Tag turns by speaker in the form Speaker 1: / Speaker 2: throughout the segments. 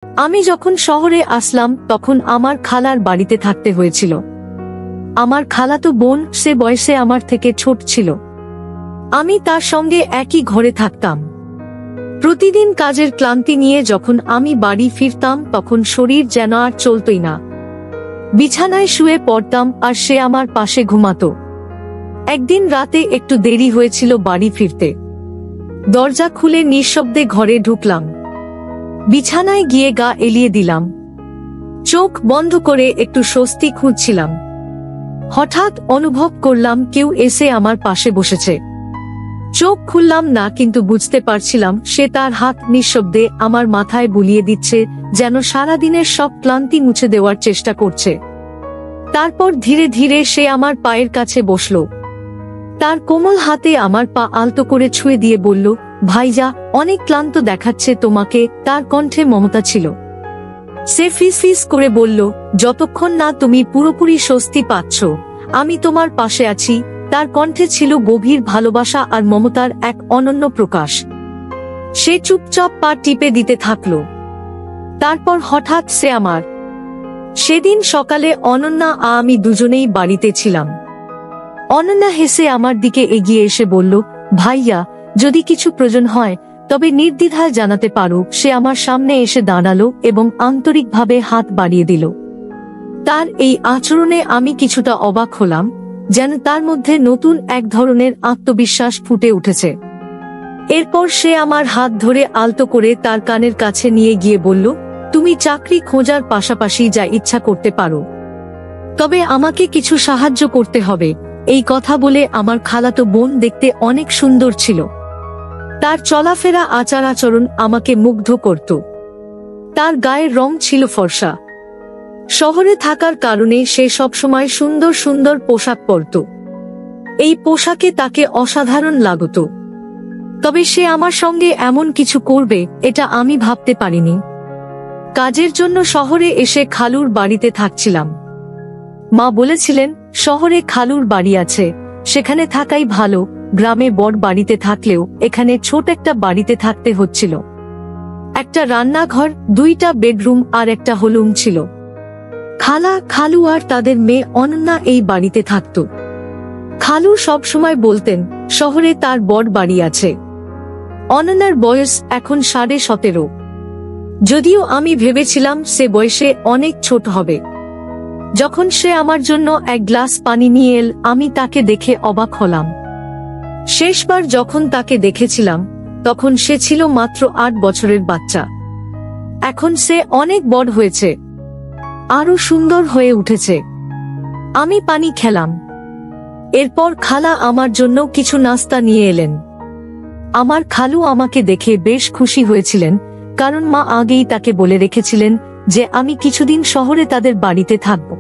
Speaker 1: আমি যখন শহরে আসলাম তখন আমার খালার বাড়িতে থাকতে হয়েছিল। আমার খালাতো বোন সে বয়সে আমার থেকে ছোট ছিল। আমি তার সঙ্গে একই ঘরে থাকতাম। প্রতিদিন কাজের ক্লান্তি নিয়ে যখন আমি বাড়ি ফিরতাম তখন শরীর যেন আর চলতই না। বিছানায় শুয়ে পড়তাম আর সে আমার পাশে ঘুমাতো। একদিন রাতে একটু দেরি হয়েছিল বাড়ি ফিরতে। দরজা খুলে নিঃশব্দে ঘরে ঢুকলাম। বিছানায় গিয়ে গা এলিয়ে দিলাম। চোখ বন্ধ করে একটু স্বস্তি খুঁজছিলাম। হঠাৎ অনুভব করলাম কেউ এসে আমার পাশে বসেছে। চোখ খুললাম না, কিন্তু বুঝতে পারছিলাম সে তার হাত নিঃশব্দে আমার মাথায় বুলিয়ে দিচ্ছে, যেন সারাদিনের সব ক্লান্তি মুছে দেওয়ার চেষ্টা করছে। তারপর ধীরে ধীরে সে আমার পায়ের কাছে বসল। তার কোমল হাতে আমার পা আলতো করে ছুঁয়ে দিয়ে বলল, ভাইজা, অনেক ক্লান্ত দেখাচ্ছে তোমাকে। তার কণ্ঠে মমতা ছিল। সে ফিস করে বলল, যতক্ষণ না তুমি পুরোপুরি স্বস্তি পাচ্ছ, আমি তোমার পাশে আছি। তার কণ্ঠে ছিল গভীর ভালোবাসা আর মমতার এক অনন্য প্রকাশ। সে চুপচাপ পা টিপে দিতে থাকল। তারপর হঠাৎ সে আমার। সেদিন সকালে অনন্যা আমি দুজনেই বাড়িতে ছিলাম। অনন্যা হেসে আমার দিকে এগিয়ে এসে বলল, ভাইয়া, যদি কিছু প্রয়োজন হয় তবে নির্দ্বিধায় জানাতে পারো। সে আমার সামনে এসে দাঁড়ালো এবং আন্তরিকভাবে হাত বাড়িয়ে দিল। তার এই আচরণে আমি কিছুটা অবাক হলাম, যেন তার মধ্যে নতুন এক ধরনের আত্মবিশ্বাস ফুটে উঠেছে। এরপর সে আমার হাত ধরে আলতো করে তার কানের কাছে নিয়ে গিয়ে বলল, তুমি চাকরি খোঁজার পাশাপাশি যা ইচ্ছা করতে পারো, তবে আমাকে কিছু সাহায্য করতে হবে। এই কথা বলে আমার খালাতো বোন দেখতে অনেক সুন্দর ছিল। তার চলাফেরা আচার আচরণ আমাকে মুগ্ধ করত। তার গায়ের রং ছিল ফর্সা। শহরে থাকার কারণে সে সবসময় সুন্দর সুন্দর পোশাক পরত। এই পোশাকে তাকে অসাধারণ লাগত। তবে সে আমার সঙ্গে এমন কিছু করবে এটা আমি ভাবতে পারিনি। কাজের জন্য শহরে এসে খালুর বাড়িতে থাকছিলাম। মা বলেছিলেন, শহরে খালুর বাড়ি আছে, সেখানে থাকাই ভালো। গ্রামে বড় বাড়িতে থাকলেও এখানে ছোট একটা বাড়িতে থাকতে হচ্ছিল। একটা রান্নাঘর, 2টা বেডরুম আর একটা হলরুম ছিল। খালা, খালু আর তাদের মেয়ে অনন্যা এই বাড়িতে থাকত। খালু সবসময় বলতেন শহরে তার বড় বাড়ি আছে। অনন্যার বয়স এখন 17.5। যদিও আমি ভেবেছিলাম সে বয়সে অনেক ছোট হবে। যখন সে আমার জন্য এক গ্লাস পানি নিয়ে এল, আমি তাকে দেখে অবাক হলাম। শেষবার যখন তাকে দেখেছিলাম তখন সে ছিল মাত্র 8 বছরের বাচ্চা। এখন সে অনেক বড় হয়েছে, আরো সুন্দর হয়ে উঠেছে। আমি পানি খেলাম। এরপর খালা আমার জন্য কিছু নাস্তা নিয়ে এলেন। আমার খালু আমাকে দেখে বেশ খুশি হয়েছিলেন, কারণ মা আগেই তাকে বলে রেখেছিলেন যে আমি কিছুদিন শহরে তাদের বাড়িতে থাকব।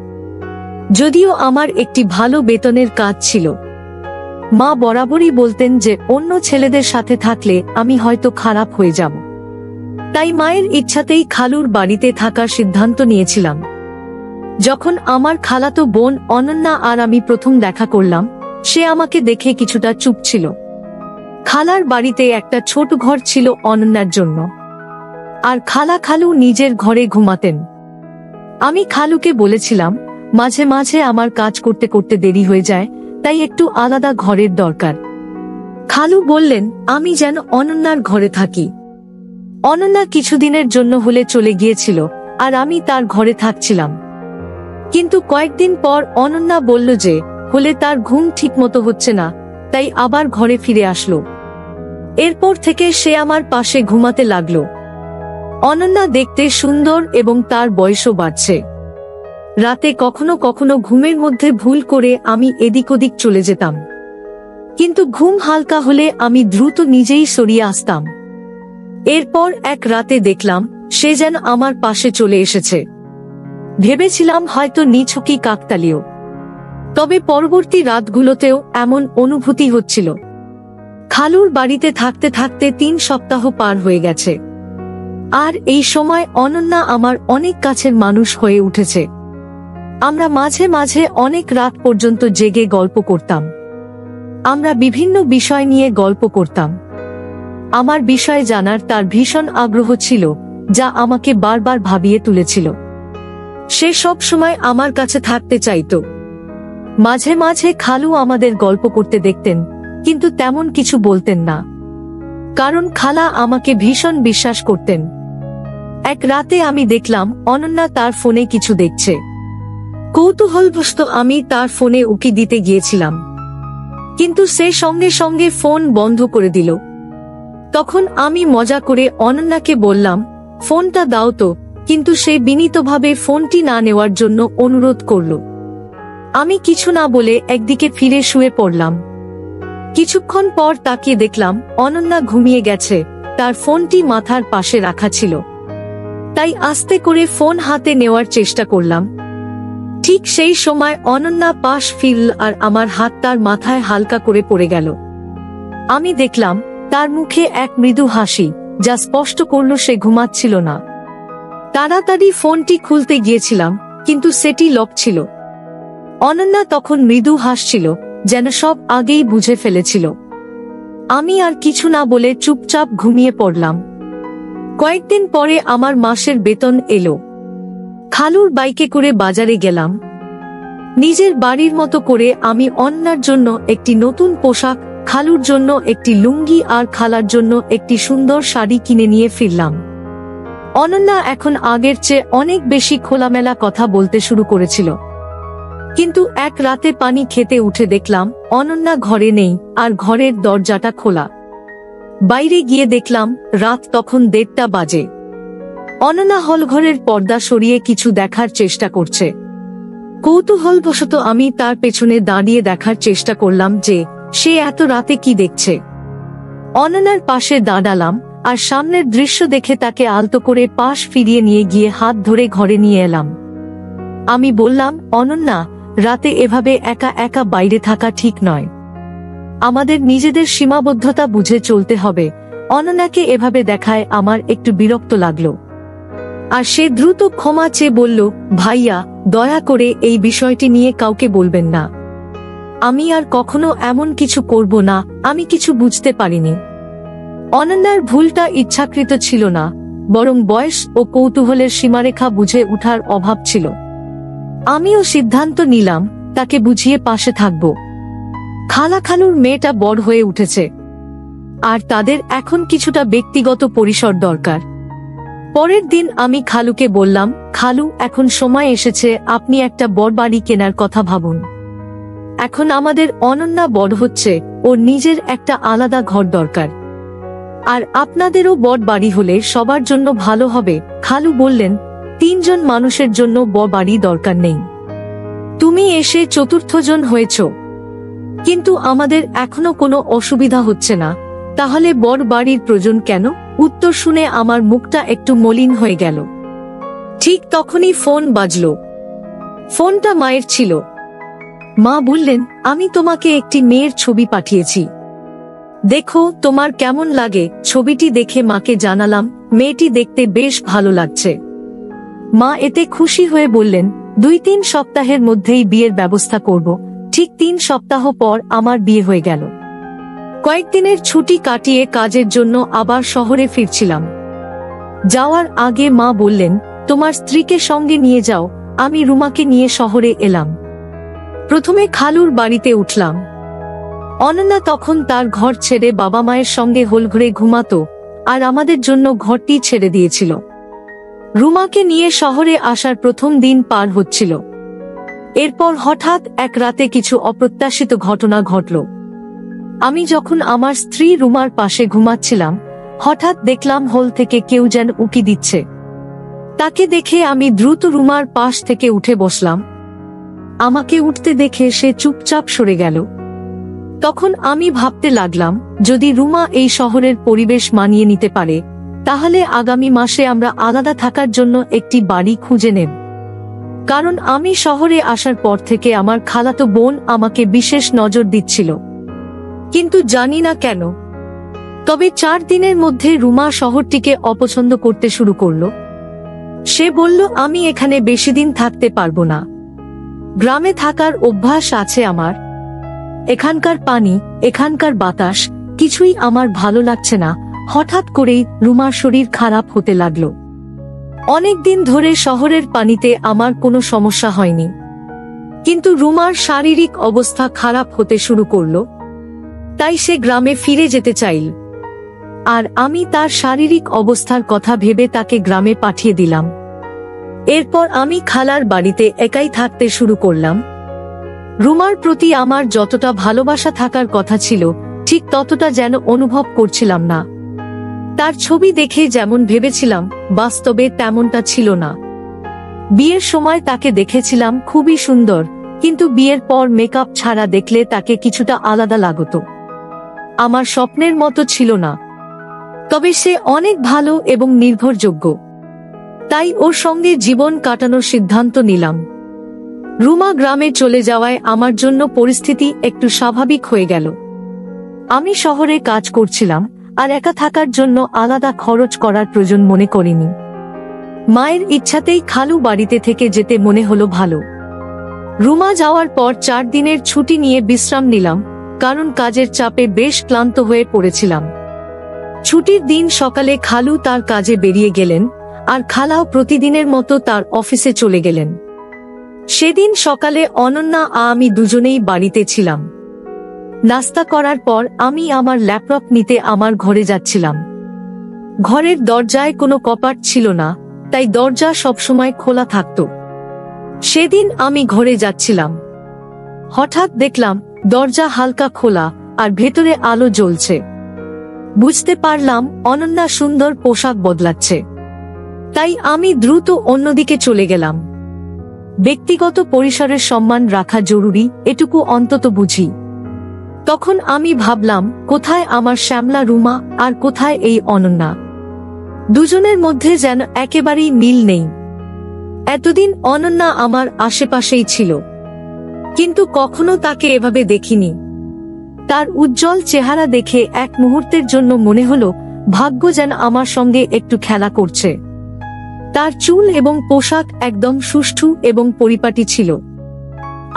Speaker 1: যদিও আমার একটি ভালো বেতনের কাজ ছিল, মা বরাবরই বলতেন যে অন্য ছেলেদের সাথে থাকলে আমি হয়তো খারাপ হয়ে যাব। তাই মায়ের ইচ্ছাতেই খালুর বাড়িতে থাকার সিদ্ধান্ত নিয়েছিলাম। যখন আমার খালাতো বোন অনন্যা আর আমি প্রথম দেখা করলাম, সে আমাকে দেখে কিছুটা চুপ ছিল। খালার বাড়িতে একটা ছোট ঘর ছিল অনন্যার জন্য, আর খালা খালু নিজের ঘরে ঘুমাতেন। আমি খালুকে বলেছিলাম, মাঝে মাঝে আমার কাজ করতে করতে দেরি হয়ে যায়, তাই একটু আলাদা ঘরের দরকার। খালু বললেন আমি যেন অনন্যার ঘরে থাকি। অনন্যা কিছুদিনের জন্য হলে চলে গিয়েছিল আর আমি তার ঘরে থাকছিলাম। কিন্তু কয়েকদিন পর অনন্যা বলল যে হলে তার ঘুম ঠিকমতো হচ্ছে না, তাই আবার ঘরে ফিরে আসলো। এরপর থেকে সে আমার পাশে ঘুমাতে লাগলো। অনন্যা দেখতে সুন্দর এবং তার বয়সও বাড়ছে। রাতে কখনো কখনো ঘুমের মধ্যে ভুল করে আমি এদিক ওদিক চলে যেতাম, কিন্তু ঘুম হালকা হলে আমি দ্রুত নিজেই সরিয়ে আসতাম। এরপর এক রাতে দেখলাম সে যেন আমার পাশে চলে এসেছে। ভেবেছিলাম হয়তো নিছকই কাকতালীয়, তবে পরবর্তী রাতগুলোতেও এমন অনুভূতি হচ্ছিল। খালুর বাড়িতে থাকতে থাকতে 3 সপ্তাহ পার হয়ে গেছে, আর এই সময় অনন্যা আমার অনেক কাছের মানুষ হয়ে উঠেছে। আমরা মাঝে মাঝে অনেক রাত পর্যন্ত জেগে গল্প করতাম। আমরা বিভিন্ন বিষয় নিয়ে গল্প করতাম। আমার বিষয় জানার তার ভীষণ আগ্রহ ছিল, যা আমাকে বারবার ভাবিয়ে তুলেছিল। সে সব সময় আমার কাছে থাকতে চাইতো। মাঝে মাঝে খালু আমাদের গল্প করতে দেখতেন, কিন্তু তেমন কিছু বলতেন না, কারণ খালা আমাকে ভীষণ বিশ্বাস করতেন। এক রাতে আমি দেখলাম অনন্যা তার ফোনে কিছু দেখছে। কৌতূহলবশত আমি তার ফোনে উকি দিতে গিয়েছিলাম, কিন্তু সে সঙ্গে সঙ্গে ফোন বন্ধ করে দিল। তখন আমি মজা করে অনন্যাকে বললাম, ফোনটা দাও তো, কিন্তু সে বিনীতভাবে ফোনটি না নেওয়ার জন্য অনুরোধ করল। আমি কিছু না বলে একদিকে ফিরে শুয়ে পড়লাম। কিছুক্ষণ পর তাকিয়ে দেখলাম অনন্যা ঘুমিয়ে গেছে, তার ফোনটি মাথার পাশে রাখা ছিল। তাই আস্তে করে ফোন হাতে নেওয়ার চেষ্টা করলাম। ঠিক সেই সময় অনন্যা পাশ ফিরল আর আমার হাত তার মাথায় হালকা করে পড়ে গেল। আমি দেখলাম তার মুখে এক মৃদু হাসি, যা স্পষ্ট করল সে ঘুমাচ্ছিল না। তাড়াতাড়ি ফোনটি খুলতে গিয়েছিলাম, কিন্তু সেটি লক ছিল। অনন্যা তখন মৃদু হাসছিল, যেন সব আগেই বুঝে ফেলেছিল। আমি আর কিছু না বলে চুপচাপ ঘুমিয়ে পড়লাম। কয়েকদিন পরে আমার মাসের বেতন এলো। খালুর বাইকে করে বাজারে গেলাম। নিজের বাড়ির মতো করে আমি অন্যার জন্য একটি নতুন পোশাক, খালুর জন্য একটি লুঙ্গি আর খালার জন্য একটি সুন্দর শাড়ি কিনে নিয়ে ফিরলাম। অনন্যা এখন আগের চেয়ে অনেক বেশি খোলামেলা কথা বলতে শুরু করেছিল। কিন্তু এক রাতে পানি খেতে উঠে দেখলাম অনন্যা ঘরে নেই, আর ঘরের দরজাটা খোলা। বাইরে গিয়ে দেখলাম রাত তখন 1:30 বাজে। অনন্যা হলঘরের পর্দা সরিয়ে কিছু দেখার চেষ্টা করছে। কৌতূহলবশত আমি তার পেছনে দাঁড়িয়ে দেখার চেষ্টা করলাম যে সে এত রাতে কি দেখছে। অনন্যার পাশে দাঁড়ালাম আর সামনের দৃশ্য দেখে তাকে আলতো করে পাশ ফিরিয়ে নিয়ে গিয়ে হাত ধরে ঘরে নিয়ে এলাম। আমি বললাম, অনন্যা, রাতে এভাবে একা একা বাইরে থাকা ঠিক নয়। আমাদের নিজেদের সীমাবদ্ধতা বুঝে চলতে হবে। অনন্যাকে এভাবে দেখায় আমার একটু বিরক্ত লাগলো, আর সে দ্রুত ক্ষমা চেয়ে বলল, ভাইয়া, দয়া করে এই বিষয়টি নিয়ে কাউকে বলবেন না। আমি আর কখনো এমন কিছু করব না, আমি কিছু বুঝতে পারিনি। অনন্যার ভুলটা ইচ্ছাকৃত ছিল না, বরং বয়স ও কৌতূহলের সীমারেখা বুঝে উঠার অভাব ছিল। আমিও সিদ্ধান্ত নিলাম তাকে বুঝিয়ে পাশে থাকব। খালুর মেয়েটা বড় হয়ে উঠেছে, আর তাদের এখন কিছুটা ব্যক্তিগত পরিসর দরকার। পরের দিন আমি খালুকে বললাম, খালু, এখন সময় এসেছে আপনি একটা বড় বাড়ি কেনার কথা ভাবুন। এখন আমাদের অনন্যা বড় হচ্ছে, ওর নিজের একটা আলাদা ঘর দরকার। আর আপনাদেরও বড় বাড়ি হলে সবার জন্য ভালো হবে। খালু বললেন, 3 জন মানুষের জন্য বড় বাড়ি দরকার নেই। তুমি এসে 4র্থ জন হয়েছ, কিন্তু আমাদের এখনো কোনো অসুবিধা হচ্ছে না, তাহলে বড় বাড়ির প্রয়োজন কেন? উত্তর শুনে আমার মুখটা একটু মলিন হয়ে গেল। ঠিক তখনই ফোন বাজল। ফোনটা মায়ের ছিল। মা বললেন, আমি তোমাকে একটি মেয়ের ছবি পাঠিয়েছি, দেখো তোমার কেমন লাগে। ছবিটি দেখে মাকে জানালাম, মেয়েটি দেখতে বেশ ভালো লাগছে। মা এতে খুশি হয়ে বললেন, 2-3 সপ্তাহের মধ্যেই বিয়ের ব্যবস্থা করব। ঠিক 3 সপ্তাহ পর আমার বিয়ে হয়ে গেল। কয়েকদিনের ছুটি কাটিয়ে কাজের জন্য আবার শহরে ফিরছিলাম। যাওয়ার আগে মা বললেন, তোমার স্ত্রীকে সঙ্গে নিয়ে যাও। আমি রুমাকে নিয়ে শহরে এলাম। প্রথমে খালুর বাড়িতে উঠলাম। অনন্যা তখন তার ঘর ছেড়ে বাবা মায়ের সঙ্গে হোলঘরে ঘুমাতো, আর আমাদের জন্য ঘরটি ছেড়ে দিয়েছিল। রুমাকে নিয়ে শহরে আসার প্রথম দিন পার হচ্ছিল। এরপর হঠাৎ এক রাতে কিছু অপ্রত্যাশিত ঘটনা ঘটল। আমি যখন আমার স্ত্রী রুমার পাশে ঘুমাচ্ছিলাম, হঠাৎ দেখলাম হল থেকে কেউ যেন উকি দিচ্ছে। তাকে দেখে আমি দ্রুত রুমার পাশ থেকে উঠে বসলাম। আমাকে উঠতে দেখে সে চুপচাপ সরে গেল। তখন আমি ভাবতে লাগলাম, যদি রুমা এই শহরের পরিবেশ মানিয়ে নিতে পারে, তাহলে আগামী মাসে আমরা আলাদা থাকার জন্য একটি বাড়ি খুঁজে নেব। কারণ আমি শহরে আসার পর থেকে আমার খালাতো বোন আমাকে বিশেষ নজর দিচ্ছিল, কিন্তু জানি না কেন। তবে 4 দিনের মধ্যে রুমা শহরটিকে অপছন্দ করতে শুরু করল। সে বলল, আমি এখানে বেশি দিন থাকতে পারবো না। গ্রামে থাকার অভ্যাস আছে আমার। এখানকার পানি, এখানকার বাতাস, কিছুই আমার ভালো লাগছে না। হঠাৎ করেই রুমার শরীর খারাপ হতে লাগলো। অনেক দিন ধরে শহরের পানিতে আমার কোনো সমস্যা হয়নি, কিন্তু রুমার শারীরিক অবস্থা খারাপ হতে শুরু করলো, তাই সে গ্রামে ফিরে যেতে চাইল। আর আমি তার শারীরিক অবস্থার কথা ভেবে তাকে গ্রামে পাঠিয়ে দিলাম। এরপর আমি খালার বাড়িতে একাই থাকতে শুরু করলাম। রুমার প্রতি আমার যতটা ভালোবাসা থাকার কথা ছিল, ঠিক ততটা যেন অনুভব করছিলাম না। তার ছবি দেখে যেমন ভেবেছিলাম, বাস্তবে তেমনটা ছিল না। বিয়ের সময় তাকে দেখেছিলাম খুবই সুন্দর, কিন্তু বিয়ের পর মেকআপ ছাড়া দেখলে তাকে কিছুটা আলাদা লাগতো। আমার স্বপ্নের মতো ছিল না। তবে সে অনেক ভালো এবং নির্ভরযোগ্য, তাই ওর সঙ্গে জীবন কাটানোর সিদ্ধান্ত নিলাম। রুমা গ্রামে চলে যাওয়ায় আমার জন্য পরিস্থিতি একটু স্বাভাবিক হয়ে গেল। আমি শহরে কাজ করছিলাম, আর একা থাকার জন্য আলাদা খরচ করার প্রয়োজন মনে করিনি। মায়ের ইচ্ছাতেই খালু বাড়িতে থেকে যেতে মনে হলো ভালো। রুমা যাওয়ার পর 4 দিনের ছুটি নিয়ে বিশ্রাম নিলাম, কারণ কাজের চাপে বেশ ক্লান্ত হয়ে পড়েছিলাম। ছুটির দিন সকালে খালু তার কাজে বেরিয়ে গেলেন, আর খালাও প্রতিদিনের মতো তার অফিসে চলে গেলেন। সেদিন সকালে অনন্যা আমি দুজনেই বাড়িতে ছিলাম। নাস্তা করার পর আমি আমার ল্যাপটপ নিতে আমার ঘরে যাচ্ছিলাম। ঘরের দরজায় কোনো কপাট ছিল না, তাই দরজা সবসময় খোলা থাকত। সেদিন আমি ঘরে যাচ্ছিলাম, হঠাৎ দেখলাম দরজা হালকা খোলা আর ভেতরে আলো জ্বলছে। বুঝতে পারলাম অনন্যা সুন্দর পোশাক বদলাচ্ছে, তাই আমি দ্রুত অন্যদিকে চলে গেলাম। ব্যক্তিগত পরিসরের সম্মান রাখা জরুরি, এটুকু অন্তত বুঝি। তখন আমি ভাবলাম, কোথায় আমার শ্যামলা রুমা আর কোথায় এই অনন্যা? দুজনের মধ্যে যেন একেবারেই মিল নেই। এতদিন অনন্যা আমার আশেপাশেই ছিল, কিন্তু কখনো তাকে এভাবে দেখিনি। তার উজ্জ্বল চেহারা দেখে এক মুহূর্তের জন্য মনে হলো ভাগ্য যেন আমার সঙ্গে একটু খেলা করছে। তার চুল এবং পোশাক একদম সুষ্ঠু এবং পরিপাটি ছিল।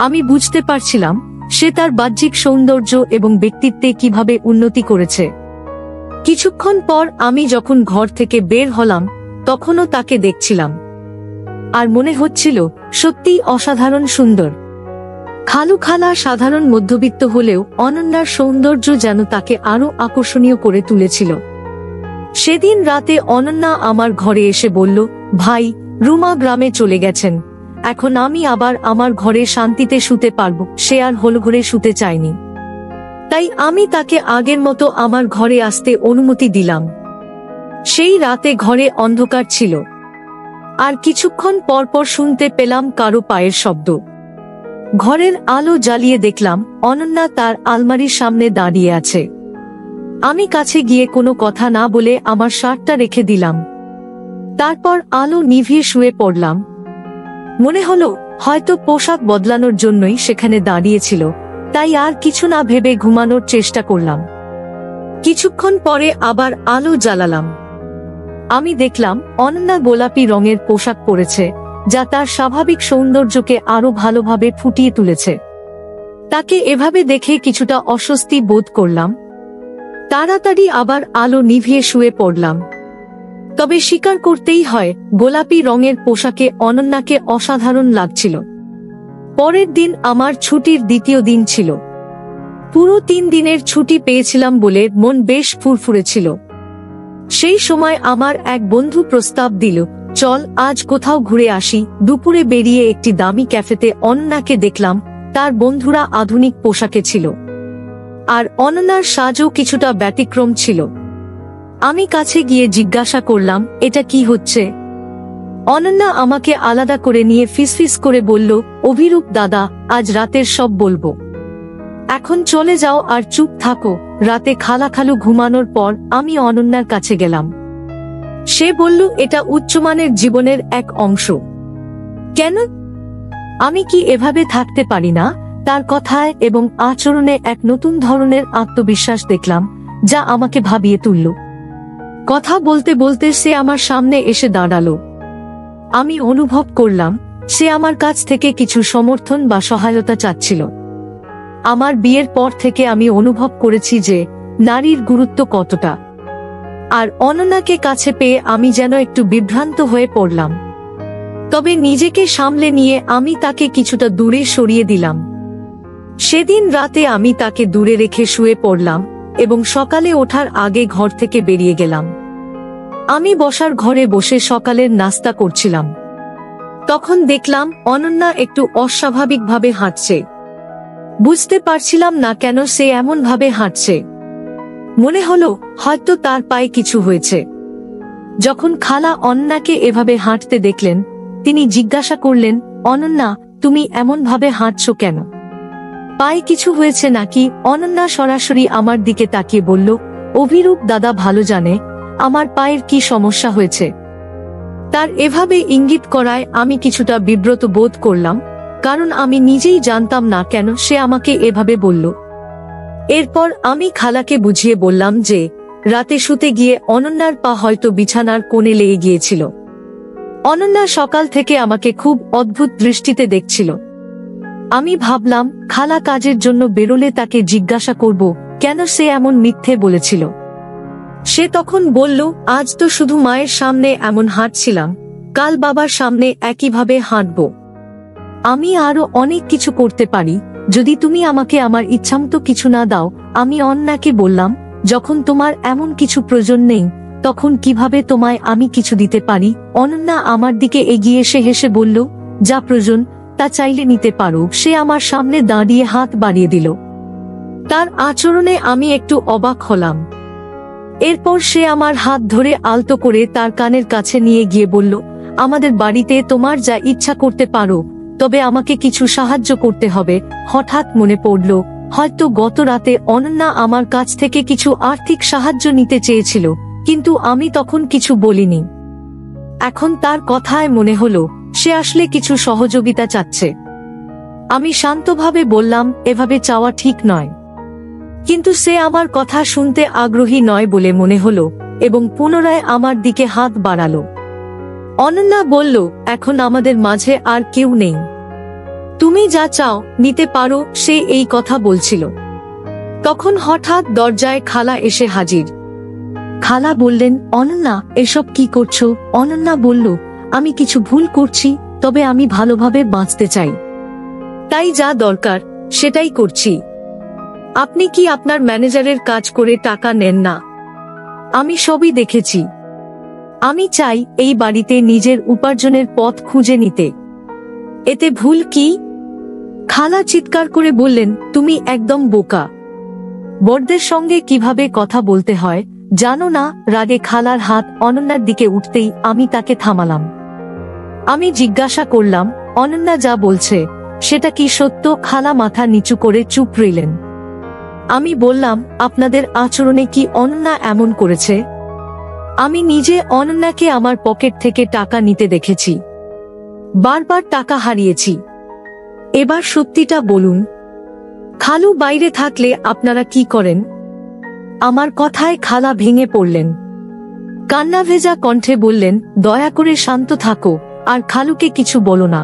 Speaker 1: আমি বুঝতে পারছিলাম সে তার বাহ্যিক সৌন্দর্য এবং ব্যক্তিত্বে কিভাবে উন্নতি করেছে। কিছুক্ষণ পর আমি যখন ঘর থেকে বের হলাম, তখনও তাকে দেখছিলাম, আর মনে হচ্ছিল সত্যিই অসাধারণ সুন্দর। খালা সাধারণ মধ্যবিত্ত হলেও অনন্যার সৌন্দর্য যেন তাকে আরো আকর্ষণীয় করে তুলেছিল। সেদিন রাতে অনন্যা আমার ঘরে এসে বলল, ভাই, রুমা গ্রামে চলে গেছেন, এখন আমি আবার আমার ঘরে শান্তিতে শুতে পারব। সে আর হলঘরে শুতে চায়নি, তাই আমি তাকে আগের মতো আমার ঘরে আসতে অনুমতি দিলাম। সেই রাতে ঘরে অন্ধকার ছিল, আর কিছুক্ষণ পরপর শুনতে পেলাম কারো পায়ের শব্দ। ঘরের আলো জ্বালিয়ে দেখলাম অনন্যা তার আলমারির সামনে দাঁড়িয়ে আছে। আমি কাছে গিয়ে কোনো কথা না বলে আমার শার্টটা রেখে দিলাম। তারপর আলো নিভিয়ে শুয়ে পড়লাম। মনে হলো হয়তো পোশাক বদলানোর জন্যই সেখানে দাঁড়িয়েছিল, তাই আর কিছু না ভেবে ঘুমানোর চেষ্টা করলাম। কিছুক্ষণ পরে আবার আলো জ্বালালাম। আমি দেখলাম অনন্যা গোলাপি রঙের পোশাক পরেছে, যা তার স্বাভাবিক সৌন্দর্যকে আরো ভালোভাবে ফুটিয়ে তুলেছে। তাকে এভাবে দেখে কিছুটা অস্বস্তি বোধ করলাম। তাড়াতাড়ি আবার আলো নিভিয়ে শুয়ে পড়লাম। তবে স্বীকার করতেই হয়, গোলাপি রঙের পোশাকে অনন্যাকে অসাধারণ লাগছিল। পরের দিন আমার ছুটির দ্বিতীয় দিন ছিল। পুরো 3 দিনের ছুটি পেয়েছিলাম বলে মন বেশ ফুরফুরে ছিল। সেই সময় আমার এক বন্ধু প্রস্তাব দিল, চল আজ কোথাও ঘুরে আসি। দুপুরে বেরিয়ে একটি দামি ক্যাফেতে অনন্যাকে দেখলাম। তার বন্ধুরা আধুনিক পোশাকে ছিল, আর অনন্যার সাজও কিছুটা ব্যতিক্রম ছিল। আমি কাছে গিয়ে জিজ্ঞাসা করলাম, এটা কি হচ্ছে? অনন্যা আমাকে আলাদা করে নিয়ে ফিসফিস করে বলল, অভিরূপ দাদা, আজ রাতের সব বলবো। এখন চলে যাও আর চুপ থাকো। রাতে খালু ঘুমানোর পর আমি অনন্যার কাছে গেলাম। সে বলল, এটা উচ্চমানের জীবনের এক অংশ। কেন? আমি কি এভাবে থাকতে পারি না? তার কথায় এবং আচরণে এক নতুন ধরনের আত্মবিশ্বাস দেখলাম, যা আমাকে ভাবিয়ে তুলল। কথা বলতে বলতে সে আমার সামনে এসে দাঁড়ালো। আমি অনুভব করলাম সে আমার কাছ থেকে কিছু সমর্থন বা সহায়তা চাচ্ছিল। আমার বিয়ের পর থেকে আমি অনুভব করেছি যে নারীর গুরুত্ব কতটা। আর অনন্যাকে কাছে পেয়ে আমি যেন একটু বিভ্রান্ত হয়ে পড়লাম। তবে নিজেকে সামলে নিয়ে আমি তাকে কিছুটা দূরে সরিয়ে দিলাম। সেদিন রাতে আমি তাকে দূরে রেখে শুয়ে পড়লাম এবং সকালে ওঠার আগে ঘর থেকে বেরিয়ে গেলাম। আমি বসার ঘরে বসে সকালের নাস্তা করছিলাম। তখন দেখলাম অনন্যা একটু অস্বাভাবিকভাবে হাঁটছে। বুঝতে পারছিলাম না কেন সে এমন ভাবে হাঁটছে। মনে হলো হয়তো তার পায়ে কিছু হয়েছে। যখন খালা অনন্যাকে এভাবে হাঁটতে দেখলেন, তিনি জিজ্ঞাসা করলেন, অনন্যা, তুমি এমন ভাবে হাঁটছো কেন? পায়ে কিছু হয়েছে নাকি? অনন্যা সরাসরি আমার দিকে তাকিয়ে বলল, অভিরূপ দাদা ভালো জানে আমার পায়ের কি সমস্যা হয়েছে। তার এভাবে ইঙ্গিত করায় আমি কিছুটা বিব্রত বোধ করলাম, কারণ আমি নিজেই জানতাম না কেন সে আমাকে এভাবে বলল। এরপর আমি খালাকে বুঝিয়ে বললাম যে রাতে শুতে গিয়ে অনন্যার পা হয়তো বিছানার কোণে লেগে গিয়েছিল। অনন্যা সকাল থেকে আমাকে খুব অদ্ভুত দৃষ্টিতে দেখছিল। আমি ভাবলাম খালা কাজের জন্য বেরোলে তাকে জিজ্ঞাসা করব কেন সে এমন মিথ্যে বলেছিল। সে তখন বলল, আজ তো শুধু মায়ের সামনে এমন হাঁটছিলাম, কাল বাবার সামনে একইভাবে হাঁটব। আমি আরো অনেক কিছু করতে পারি যদি তুমি আমাকে আমার ইচ্ছামতো কিছু না দাও। আমি অনন্যাকে বললাম, যখন তোমার এমন কিছু প্রয়োজন নেই তখন কিভাবে তোমায় আমি কিছু দিতে পারি? অনন্যা আমার দিকে এগিয়ে এসে হেসে বলল, যা প্রয়োজন তা চাইলে নিতে পারো। সে আমার সামনে দাঁড়িয়ে হাত বাড়িয়ে দিল। তার আচরণে আমি একটু অবাক হলাম। এরপর সে আমার হাত ধরে আলতো করে তার কানের কাছে নিয়ে গিয়ে বলল, আমাদের বাড়িতে তোমার যা ইচ্ছা করতে পারো, তবে আমাকে কিছু সাহায্য করতে হবে। হঠাৎ মনে পড়ল, হয়তো গত রাতে অনন্যা আমার কাছ থেকে কিছু আর্থিক সাহায্য নিতে চেয়েছিল, কিন্তু আমি তখন কিছু বলিনি। এখন তার কথায় মনে হলো সে আসলে কিছু সহযোগিতা চাচ্ছে। আমি শান্তভাবে বললাম, এভাবে চাওয়া ঠিক নয়। কিন্তু সে আমার কথা শুনতে আগ্রহী নয় বলে মনে হলো এবং পুনরায় আমার দিকে হাত বাড়ালো। অনন্যা বলল, এখন আমাদের মাঝে আর কেউ নেই, তুমি যা চাও নিতে পারো। সে এই কথা বলছিল, তখন হঠাৎ দরজায় খালা এসে হাজির। খালা বললেন, অনন্যা, এসব কি করছো? অনন্যা বলল, আমি কিছু ভুল করছি, তবে আমি ভালোভাবে বাঁচতে চাই, তাই যা দরকার সেটাই করছি। আপনি কি আপনার ম্যানেজারের কাজ করে টাকা নেন না? আমি সবই দেখেছি। আমি চাই এই বাড়িতে নিজের উপার্জনের পথ খুঁজে নিতে। এতে ভুল কি? খালা চিৎকার করে বললেন, তুমি একদম বোকা। বড়দের সঙ্গে কিভাবে কথা বলতে হয় জানো না? রাগে খালার হাত অনন্যার দিকে উঠতেই আমি তাকে থামালাম। আমি জিজ্ঞাসা করলাম, অনন্যা যা বলছে সেটা কি সত্য? খালা মাথা নিচু করে চুপ রইলেন। আমি বললাম, আপনাদের আচরণে কি অনন্যা এমন করেছে? আমি নিজে অনন্যাকে আমার পকেট থেকে টাকা নিতে দেখেছি, বারবার টাকা হারিয়েছি। এবার সত্যিটা বলুন, খালু বাইরে থাকলে আপনারা কি করেন? আমার কথায় খালা ভেঙে পড়লেন। কান্না ভেজা কণ্ঠে বললেন, দয়া করে শান্ত থাকো আর খালুকে কিছু বলো না।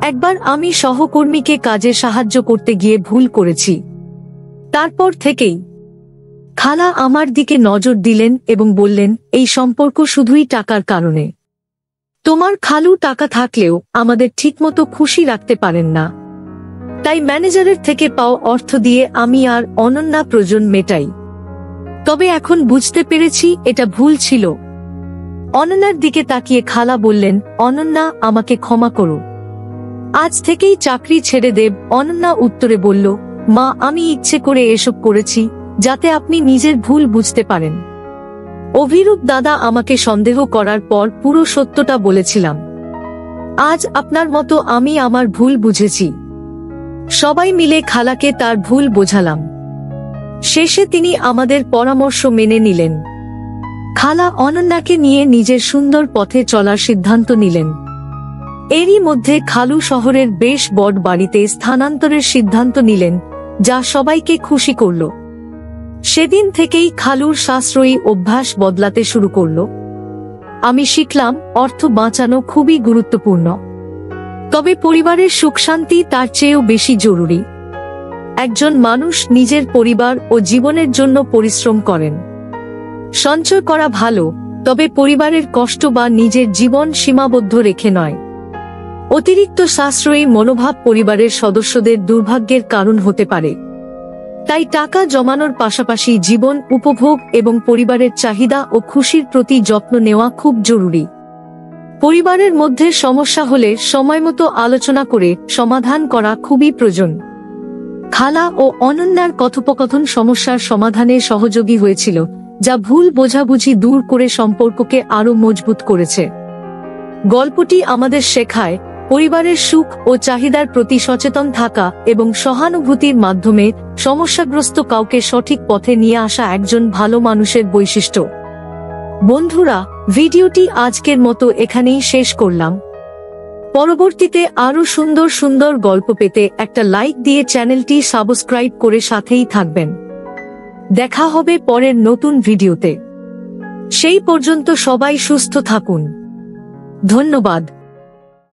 Speaker 1: একবার আমি সহকর্মীকে কাজে সাহায্য করতে গিয়ে ভুল করেছি। তারপর থেকেই খালা আমার দিকে নজর দিলেন এবং বললেন, এই সম্পর্ক শুধুই টাকার কারণে। তোমার খালু টাকা থাকলেও আমাদের ঠিকমতো খুশি রাখতে পারেন না, তাই ম্যানেজারের থেকে পাওয়া অর্থ দিয়ে আমি আর অনন্যা প্রয়োজন মেটাই। তবে এখন বুঝতে পেরেছি এটা ভুল ছিল। অনন্যার দিকে তাকিয়ে খালা বললেন, অনন্যা, আমাকে ক্ষমা করো, আজ থেকেই চাকরি ছেড়ে দেব। অনন্যা উত্তরে বলল, মা, আমি ইচ্ছে করে এসব করেছি যাতে আপনি নিজের ভুল বুঝতে পারেন। অভিরূপ দাদা আমাকে সন্দেহ করার পর পুরো সত্যটা বলেছিলাম। আজ আপনার মতো আমি আমার ভুল বুঝেছি। সবাই মিলে খালাকে তার ভুল বোঝালাম। শেষে তিনি আমাদের পরামর্শ মেনে নিলেন। খালা অনন্যাকে নিয়ে নিজের সুন্দর পথে চলার সিদ্ধান্ত নিলেন। এরই মধ্যে খালু শহরের বেশ বড় বাড়িতে স্থানান্তরের সিদ্ধান্ত নিলেন, যা সবাইকে খুশি করল। সেদিন থেকেই খালুর সাশ্রয়ী অভ্যাস বদলাতে শুরু করল। আমি শিখলাম, অর্থ বাঁচানো খুবই গুরুত্বপূর্ণ, তবে পরিবারের সুখ শান্তি তার চেয়েও বেশি জরুরি। একজন মানুষ নিজের পরিবার ও জীবনের জন্য পরিশ্রম করেন, সঞ্চয় করা ভালো, তবে পরিবারের কষ্ট বা নিজের জীবন সীমাবদ্ধ রেখে নয়। অতিরিক্ত সাশ্রয়ী মনোভাব পরিবারের সদস্যদের দুর্ভাগ্যের কারণ হতে পারে। তাই টাকা জমানোর পাশাপাশি জীবন উপভোগ এবং পরিবারের চাহিদা ও খুশির প্রতি যত্ন নেওয়া খুব জরুরি। পরিবারের মধ্যে সমস্যা হলে সময়মতো আলোচনা করে সমাধান করা খুবই প্রয়োজন। খালা ও অনন্যার কথোপকথন সমস্যার সমাধানে সহযোগী হয়েছিল, যা ভুল বোঝাবুঝি দূর করে সম্পর্ককে আরও মজবুত করেছে। গল্পটি আমাদের শেখায়, পরিবারের সুখ ও চাহিদার প্রতি সচেতন থাকা এবং সহানুভূতির মাধ্যমে সমস্যাগ্রস্ত কাউকে সঠিক পথে নিয়ে আসা একজন ভালো মানুষের বৈশিষ্ট্য। বন্ধুরা, ভিডিওটি আজকের মতো এখানেই শেষ করলাম। পরবর্তীতে আরো সুন্দর সুন্দর গল্প পেতে একটা লাইক দিয়ে চ্যানেলটি সাবস্ক্রাইব করে সাথেই থাকবেন। দেখা হবে পরের নতুন ভিডিওতে। সেই পর্যন্ত সবাই সুস্থ থাকুন। ধন্যবাদ।